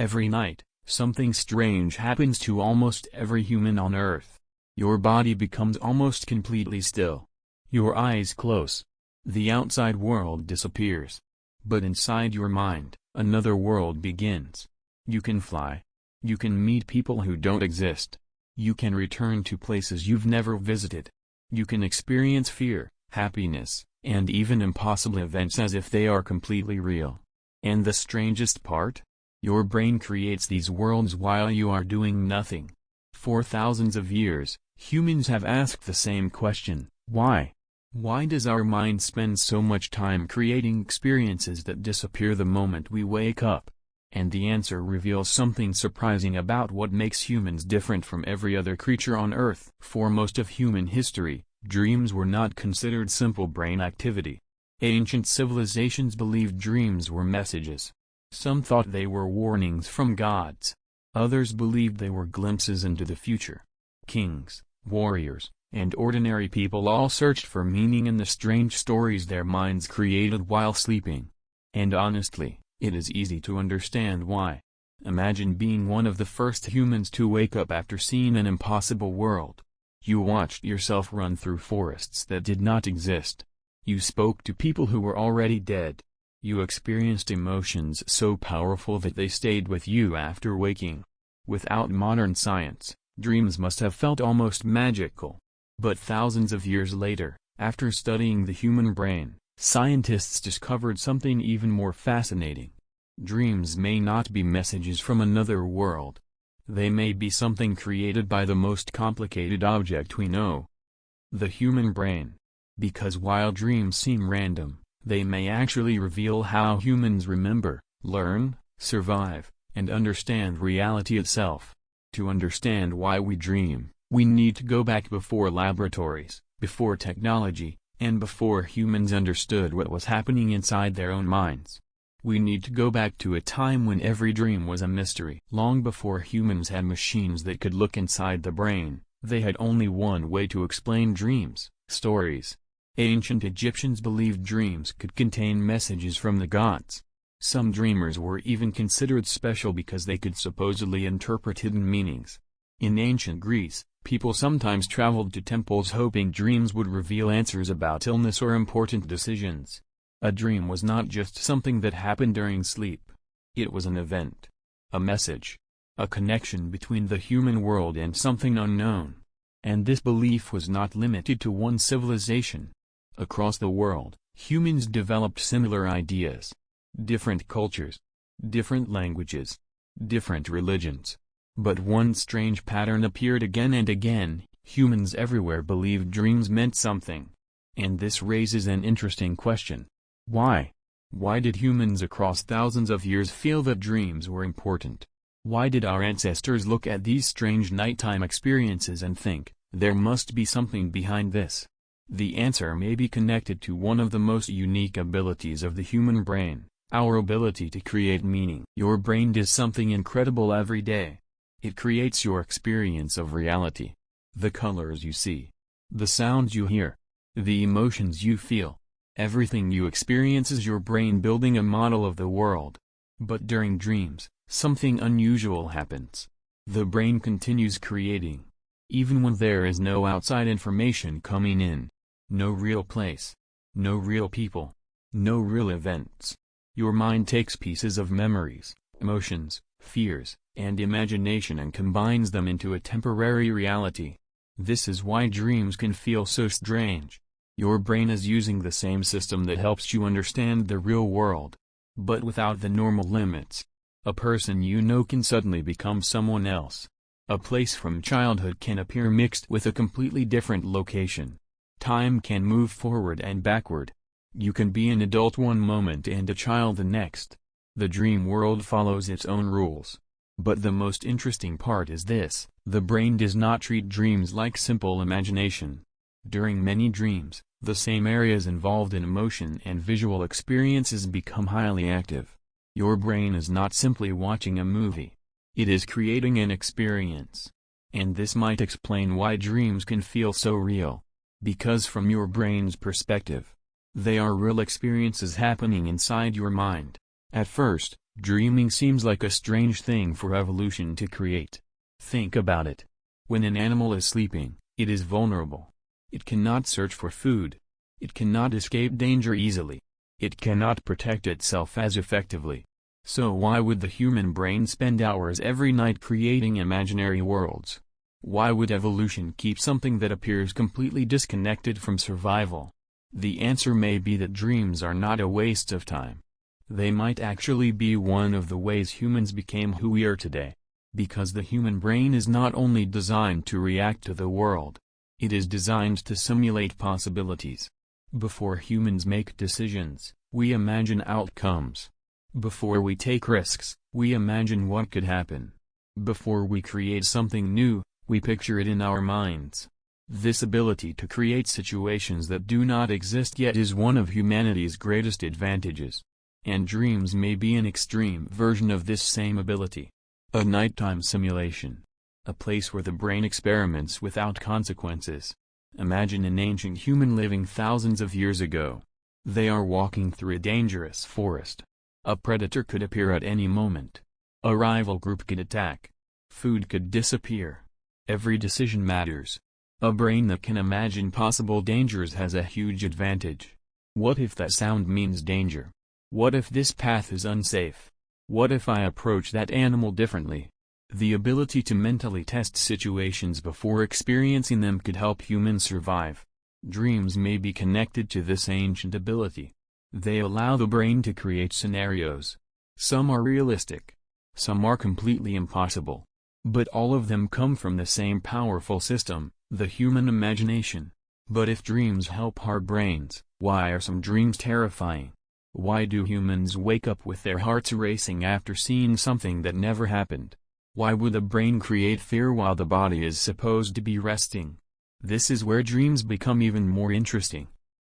Every night, something strange happens to almost every human on Earth. Your body becomes almost completely still. Your eyes close. The outside world disappears. But inside your mind, another world begins. You can fly. You can meet people who don't exist. You can return to places you've never visited. You can experience fear, happiness, and even impossible events as if they are completely real. And the strangest part? Your brain creates these worlds while you are doing nothing. For thousands of years, humans have asked the same question: why? Why does our mind spend so much time creating experiences that disappear the moment we wake up? And the answer reveals something surprising about what makes humans different from every other creature on Earth. For most of human history, dreams were not considered simple brain activity. Ancient civilizations believed dreams were messages. Some thought they were warnings from gods. Others believed they were glimpses into the future. Kings, warriors, and ordinary people all searched for meaning in the strange stories their minds created while sleeping. And honestly, it is easy to understand why. Imagine being one of the first humans to wake up after seeing an impossible world. You watched yourself run through forests that did not exist. You spoke to people who were already dead. You experienced emotions so powerful that they stayed with you after waking. Without modern science, dreams must have felt almost magical. But thousands of years later, after studying the human brain, scientists discovered something even more fascinating. Dreams may not be messages from another world. They may be something created by the most complicated object we know: the human brain. Because while dreams seem random, they may actually reveal how humans remember, learn, survive, and understand reality itself. To understand why we dream, we need to go back before laboratories, before technology, and before humans understood what was happening inside their own minds. We need to go back to a time when every dream was a mystery. Long before humans had machines that could look inside the brain, they had only one way to explain dreams: stories. Ancient Egyptians believed dreams could contain messages from the gods. Some dreamers were even considered special because they could supposedly interpret hidden meanings. In ancient Greece, people sometimes traveled to temples hoping dreams would reveal answers about illness or important decisions. A dream was not just something that happened during sleep. It was an event. A message. A connection between the human world and something unknown. And this belief was not limited to one civilization. Across the world, humans developed similar ideas. Different cultures. Different languages. Different religions. But one strange pattern appeared again and again: humans everywhere believed dreams meant something. And this raises an interesting question. Why? Why did humans across thousands of years feel that dreams were important? Why did our ancestors look at these strange nighttime experiences and think, there must be something behind this? The answer may be connected to one of the most unique abilities of the human brain: our ability to create meaning. Your brain does something incredible every day. It creates your experience of reality. The colors you see. The sounds you hear. The emotions you feel. Everything you experience is your brain building a model of the world. But during dreams, something unusual happens. The brain continues creating. Even when there is no outside information coming in. No real place. No real people. No real events. Your mind takes pieces of memories, emotions, fears, and imagination and combines them into a temporary reality. This is why dreams can feel so strange. Your brain is using the same system that helps you understand the real world. But without the normal limits. A person you know can suddenly become someone else. A place from childhood can appear mixed with a completely different location. Time can move forward and backward. You can be an adult one moment and a child the next. The dream world follows its own rules. But the most interesting part is this: the brain does not treat dreams like simple imagination. During many dreams, the same areas involved in emotion and visual experiences become highly active. Your brain is not simply watching a movie. It is creating an experience. And this might explain why dreams can feel so real. Because from your brain's perspective, they are real experiences happening inside your mind. At first, Dreaming seems like a strange thing for evolution to create. Think about it. When an animal is sleeping, it is vulnerable. It cannot search for food. It cannot escape danger easily. It cannot protect itself as effectively. So why would the human brain spend hours every night creating imaginary worlds? Why would evolution keep something that appears completely disconnected from survival? The answer may be that dreams are not a waste of time. They might actually be one of the ways humans became who we are today. Because the human brain is not only designed to react to the world, it is designed to simulate possibilities. Before humans make decisions, we imagine outcomes. Before we take risks, we imagine what could happen. Before we create something new, we picture it in our minds. This ability to create situations that do not exist yet is one of humanity's greatest advantages. And dreams may be an extreme version of this same ability. A nighttime simulation. A place where the brain experiments without consequences. Imagine an ancient human living thousands of years ago. They are walking through a dangerous forest. A predator could appear at any moment. A rival group could attack. Food could disappear. Every decision matters. A brain that can imagine possible dangers has a huge advantage. What if that sound means danger? What if this path is unsafe? What if I approach that animal differently? The ability to mentally test situations before experiencing them could help humans survive. Dreams may be connected to this ancient ability. They allow the brain to create scenarios. Some are realistic. Some are completely impossible. But all of them come from the same powerful system, the human imagination. But if dreams help our brains, why are some dreams terrifying? Why do humans wake up with their hearts racing after seeing something that never happened? Why would the brain create fear while the body is supposed to be resting? This is where dreams become even more interesting.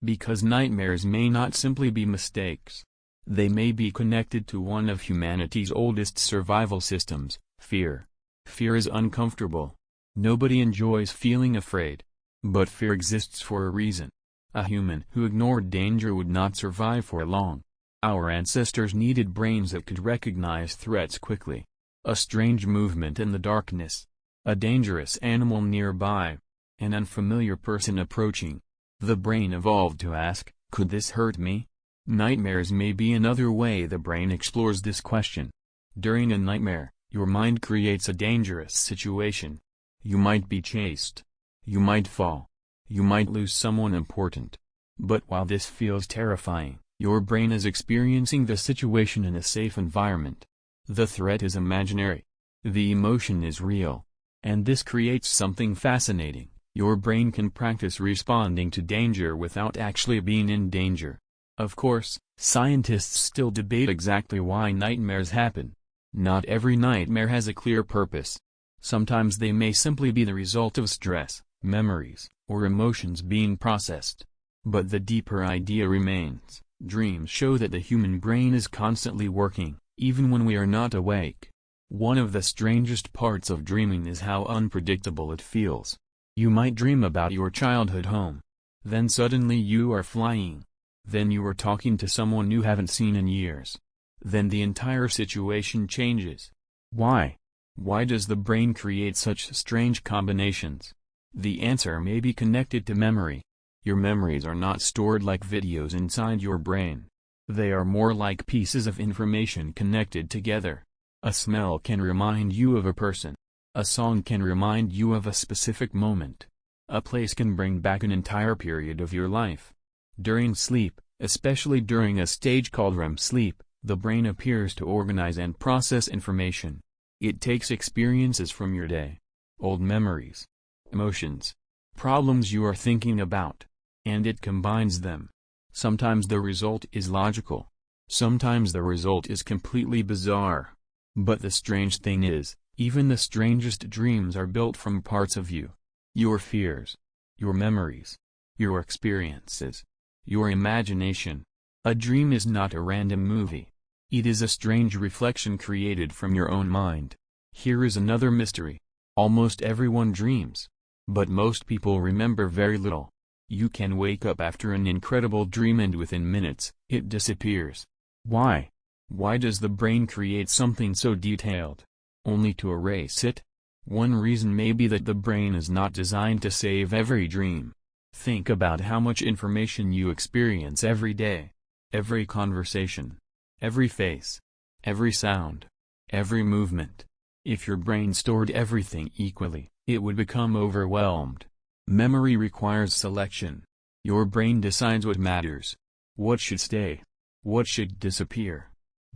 Because nightmares may not simply be mistakes. They may be connected to one of humanity's oldest survival systems, fear. Fear is uncomfortable. Nobody enjoys feeling afraid. But fear exists for a reason. A human who ignored danger would not survive for long. Our ancestors needed brains that could recognize threats quickly. A strange movement in the darkness. A dangerous animal nearby. An unfamiliar person approaching. The brain evolved to ask, could this hurt me? Nightmares may be another way the brain explores this question. During a nightmare, your mind creates a dangerous situation. You might be chased. You might fall. You might lose someone important. But while this feels terrifying, your brain is experiencing the situation in a safe environment. The threat is imaginary. The emotion is real. And this creates something fascinating. Your brain can practice responding to danger without actually being in danger. Of course, scientists still debate exactly why nightmares happen. Not every nightmare has a clear purpose. Sometimes they may simply be the result of stress, memories, or emotions being processed. But the deeper idea remains. Dreams show that the human brain is constantly working, even when we are not awake. One of the strangest parts of dreaming is how unpredictable it feels. You might dream about your childhood home. Then suddenly you are flying. Then you are talking to someone you haven't seen in years. Then the entire situation changes. Why? Why does the brain create such strange combinations? The answer may be connected to memory. Your memories are not stored like videos inside your brain. They are more like pieces of information connected together. A smell can remind you of a person. A song can remind you of a specific moment. A place can bring back an entire period of your life. During sleep, especially during a stage called REM sleep, the brain appears to organize and process information. It takes experiences from your day, old memories, emotions, problems you are thinking about, and it combines them. Sometimes the result is logical. Sometimes the result is completely bizarre. But the strange thing is, even the strangest dreams are built from parts of you. Your fears, your memories, your experiences, your imagination. A dream is not a random movie. It is a strange reflection created from your own mind. Here is another mystery. Almost everyone dreams. But most people remember very little. You can wake up after an incredible dream and within minutes, it disappears. Why? Why does the brain create something so detailed, only to erase it? One reason may be that the brain is not designed to save every dream. Think about how much information you experience every day. Every conversation, every face, every sound, every movement. If your brain stored everything equally, it would become overwhelmed. Memory requires selection. Your brain decides what matters, what should stay, what should disappear.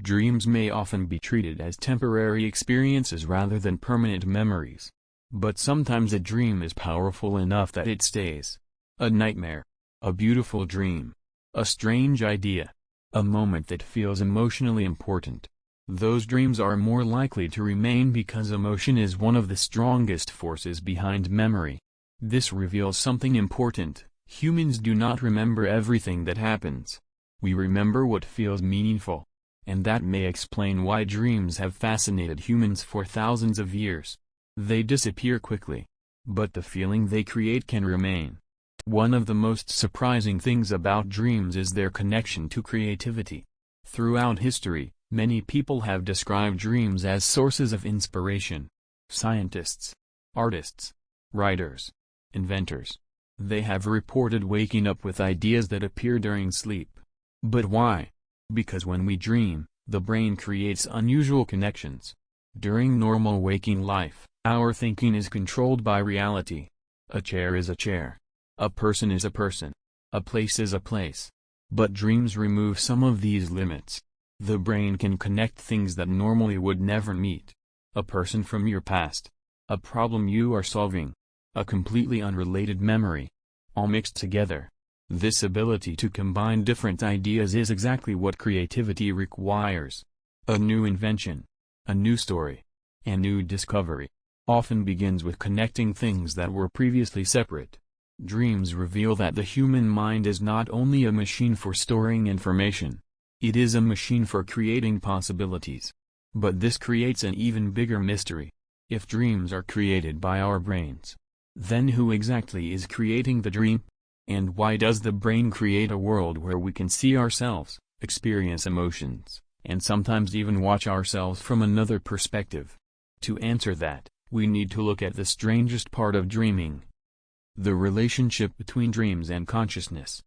Dreams may often be treated as temporary experiences rather than permanent memories. But sometimes a dream is powerful enough that it stays. A nightmare, a beautiful dream, a strange idea, a moment that feels emotionally important. Those dreams are more likely to remain because emotion is one of the strongest forces behind memory. This reveals something important: humans do not remember everything that happens. We remember what feels meaningful. And that may explain why dreams have fascinated humans for thousands of years. They disappear quickly, but the feeling they create can remain. One of the most surprising things about dreams is their connection to creativity. Throughout history, many people have described dreams as sources of inspiration. Scientists, artists, writers, inventors. They have reported waking up with ideas that appear during sleep. But why? Because when we dream, the brain creates unusual connections. During normal waking life, our thinking is controlled by reality. A chair is a chair. A person is a person. A place is a place. But dreams remove some of these limits. The brain can connect things that normally would never meet. A person from your past. A problem you are solving. A completely unrelated memory. All mixed together. This ability to combine different ideas is exactly what creativity requires. A new invention, a new story, a new discovery, often begins with connecting things that were previously separate. Dreams reveal that the human mind is not only a machine for storing information, it is a machine for creating possibilities. But this creates an even bigger mystery. If dreams are created by our brains, then who exactly is creating the dream? And why does the brain create a world where we can see ourselves, experience emotions, and sometimes even watch ourselves from another perspective? To answer that, we need to look at the strangest part of dreaming: the relationship between dreams and consciousness.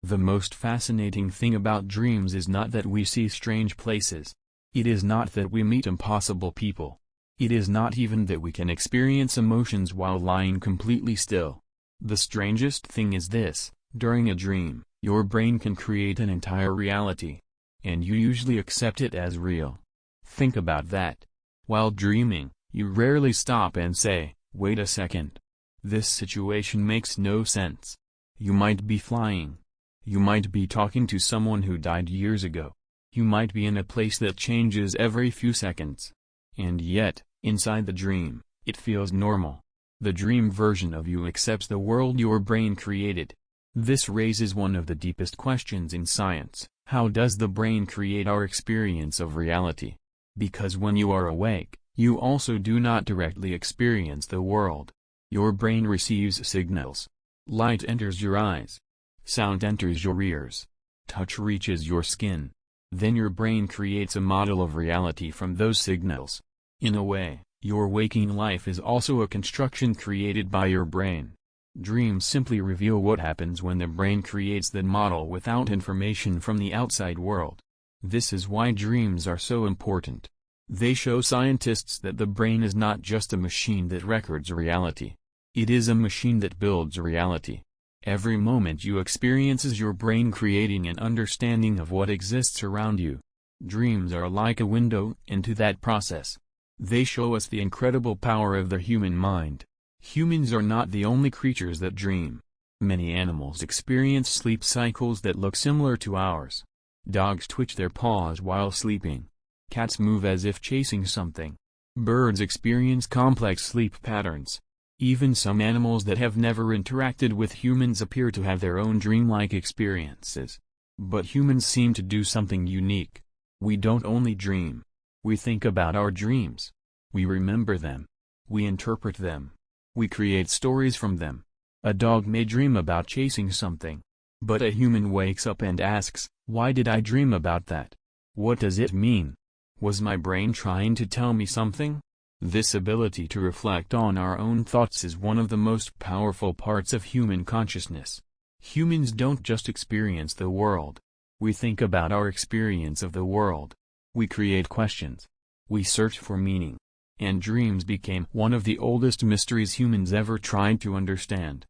The most fascinating thing about dreams is not that we see strange places. It is not that we meet impossible people. It is not even that we can experience emotions while lying completely still. The strangest thing is this: during a dream, your brain can create an entire reality. And you usually accept it as real. Think about that. While dreaming, you rarely stop and say, "Wait a second. This situation makes no sense." You might be flying. You might be talking to someone who died years ago. You might be in a place that changes every few seconds. And yet, inside the dream, it feels normal. The dream version of you accepts the world your brain created. This raises one of the deepest questions in science: how does the brain create our experience of reality? Because when you are awake, you also do not directly experience the world. Your brain receives signals. Light enters your eyes. Sound enters your ears. Touch reaches your skin. Then your brain creates a model of reality from those signals. In a way, your waking life is also a construction created by your brain. Dreams simply reveal what happens when the brain creates that model without information from the outside world. This is why dreams are so important. They show scientists that the brain is not just a machine that records reality. It is a machine that builds reality. Every moment you experience is your brain creating an understanding of what exists around you. Dreams are like a window into that process. They show us the incredible power of the human mind. Humans are not the only creatures that dream. Many animals experience sleep cycles that look similar to ours. Dogs twitch their paws while sleeping. Cats move as if chasing something. Birds experience complex sleep patterns. Even some animals that have never interacted with humans appear to have their own dreamlike experiences. But humans seem to do something unique. We don't only dream. We think about our dreams. We remember them. We interpret them. We create stories from them. A dog may dream about chasing something. But a human wakes up and asks, "Why did I dream about that?" What does it mean? Was my brain trying to tell me something? This ability to reflect on our own thoughts is one of the most powerful parts of human consciousness. Humans don't just experience the world. We think about our experience of the world. We create questions. We search for meaning. And dreams became one of the oldest mysteries humans ever tried to understand.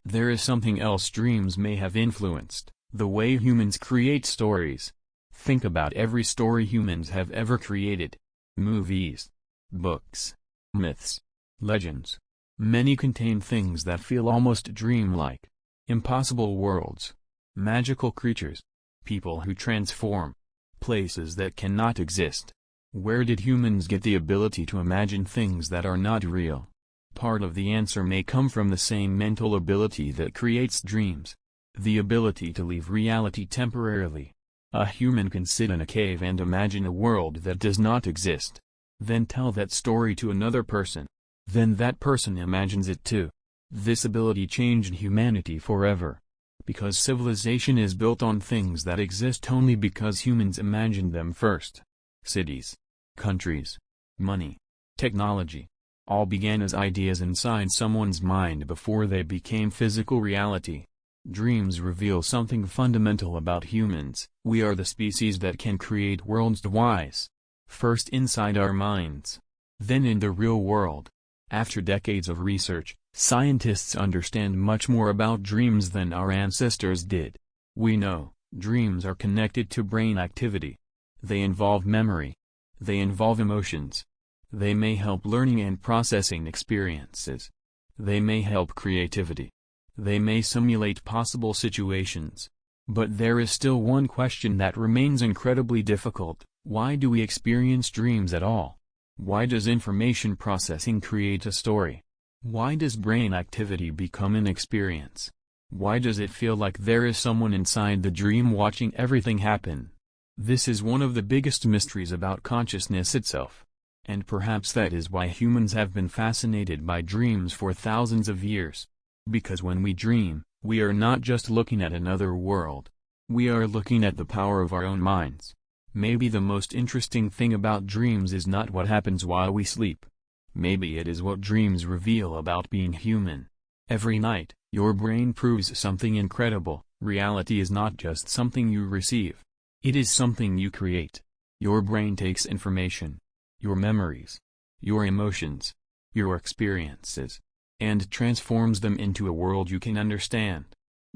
There is something else dreams may have influenced: the way humans create stories. Think about every story humans have ever created. Movies, books, myths, legends. Many contain things that feel almost dreamlike. Impossible worlds, magical creatures, people who transform, places that cannot exist. Where did humans get the ability to imagine things that are not real? Part of the answer may come from the same mental ability that creates dreams: the ability to leave reality temporarily. A human can sit in a cave and imagine a world that does not exist. Then tell that story to another person. Then that person imagines it too. This ability changed humanity forever. Because civilization is built on things that exist only because humans imagined them first. Cities, countries, money, technology, all began as ideas inside someone's mind before they became physical reality. Dreams reveal something fundamental about humans: we are the species that can create worlds twice. First inside our minds. Then in the real world. After decades of research, scientists understand much more about dreams than our ancestors did. We know, dreams are connected to brain activity. They involve memory. They involve emotions. They may help learning and processing experiences. They may help creativity. They may simulate possible situations. But there is still one question that remains incredibly difficult: why do we experience dreams at all? Why does information processing create a story? Why does brain activity become an experience? Why does it feel like there is someone inside the dream watching everything happen? This is one of the biggest mysteries about consciousness itself. And perhaps that is why humans have been fascinated by dreams for thousands of years. Because when we dream, we are not just looking at another world. We are looking at the power of our own minds. Maybe the most interesting thing about dreams is not what happens while we sleep. Maybe it is what dreams reveal about being human. Every night, your brain proves something incredible: reality is not just something you receive. It is something you create. Your brain takes information, your memories, your emotions, your experiences, and transforms them into a world you can understand.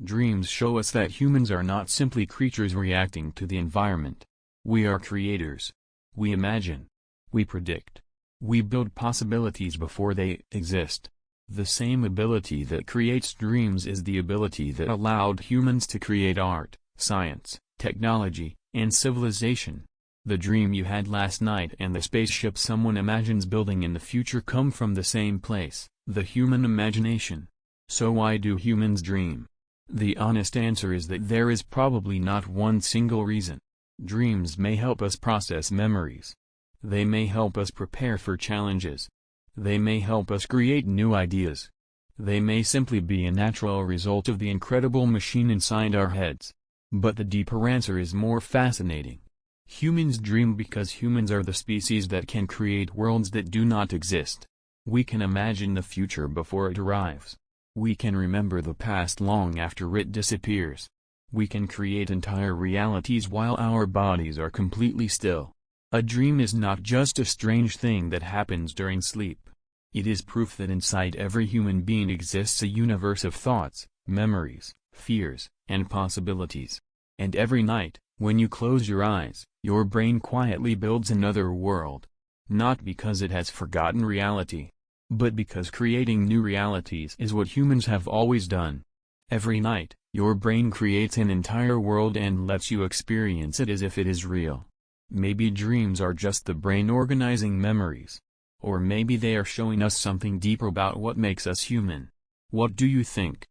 Dreams show us that humans are not simply creatures reacting to the environment. We are creators. We imagine. We predict. We build possibilities before they exist. The same ability that creates dreams is the ability that allowed humans to create art, science, technology, and civilization. The dream you had last night and the spaceship someone imagines building in the future come from the same place: the human imagination. So why do humans dream? The honest answer is that there is probably not one single reason. Dreams may help us process memories. They may help us prepare for challenges. They may help us create new ideas. They may simply be a natural result of the incredible machine inside our heads. But the deeper answer is more fascinating. Humans dream because humans are the species that can create worlds that do not exist. We can imagine the future before it arrives. We can remember the past long after it disappears. We can create entire realities while our bodies are completely still. A dream is not just a strange thing that happens during sleep. It is proof that inside every human being exists a universe of thoughts, memories, fears, and possibilities. And every night, when you close your eyes, your brain quietly builds another world. Not because it has forgotten reality, but because creating new realities is what humans have always done. Every night, your brain creates an entire world and lets you experience it as if it is real. Maybe dreams are just the brain organizing memories. Or maybe they are showing us something deeper about what makes us human. What do you think?